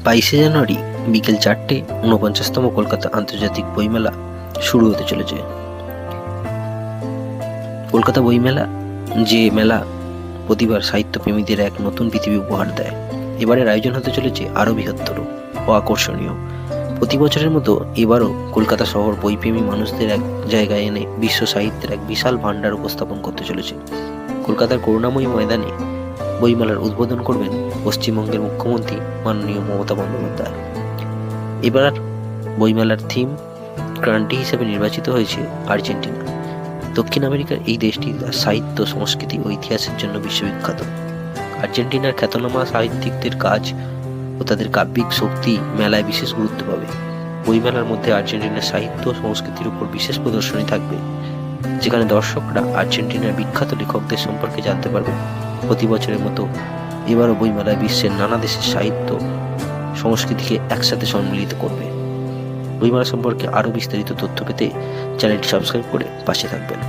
22শে জানুয়ারি বিকেল 4টে 49তম কলকাতা আন্তর্জাতিক বইমেলা শুরু হতে চলেছে। কলকাতা বইমেলা যে মেলা প্রতিবার সাহিত্যপ্রেমীদের এক নতুন পৃথিবী উপহার দেয়, এবারের আয়োজন হতে চলেছে আরও বৃহত্তর ও আকর্ষণীয়। প্রতি বছরের মতো এবারও কলকাতা শহর বইপ্রেমী মানুষদের এক জায়গায় এনে বিশ্ব সাহিত্যের এক বিশাল ভাণ্ডার উপস্থাপন করতে চলেছে। কলকাতার করুণাময়ী ময়দানে বইমেলার উদ্বোধন করবেন পশ্চিমবঙ্গের মুখ্যমন্ত্রী মাননীয় মমতা বন্দ্যোপাধ্যায়। এবার বইমেলার থিম ক্রান্তি হিসেবে নির্বাচিত হয়েছে আর্জেন্টিনা। দক্ষিণ আমেরিকার এই দেশটি তার সাহিত্য, সংস্কৃতি ও ইতিহাসের জন্য বিশ্ববিখ্যাত। আর্জেন্টিনার খ্যাতনামা সাহিত্যিকদের কাজ ও তাদের কাব্যিক শক্তি মেলায় বিশেষ গুরুত্ব পাবে। বইমেলার মধ্যে আর্জেন্টিনার সাহিত্য ও সংস্কৃতির উপর বিশেষ প্রদর্শনী থাকবে, যেখানে দর্শকরা আর্জেন্টিনার বিখ্যাত লেখকদের সম্পর্কে জানতে পারবে। প্রতি বছরের মতো এবারও বইমেলায় বিশ্বের নানা দেশের সাহিত্য সংস্কৃতিকে একসাথে সম্মিলিত করবে। বইমেলা সম্পর্কে আরও বিস্তারিত তথ্য পেতে চ্যানেলটি সাবস্ক্রাইব করে পাশে থাকবেন।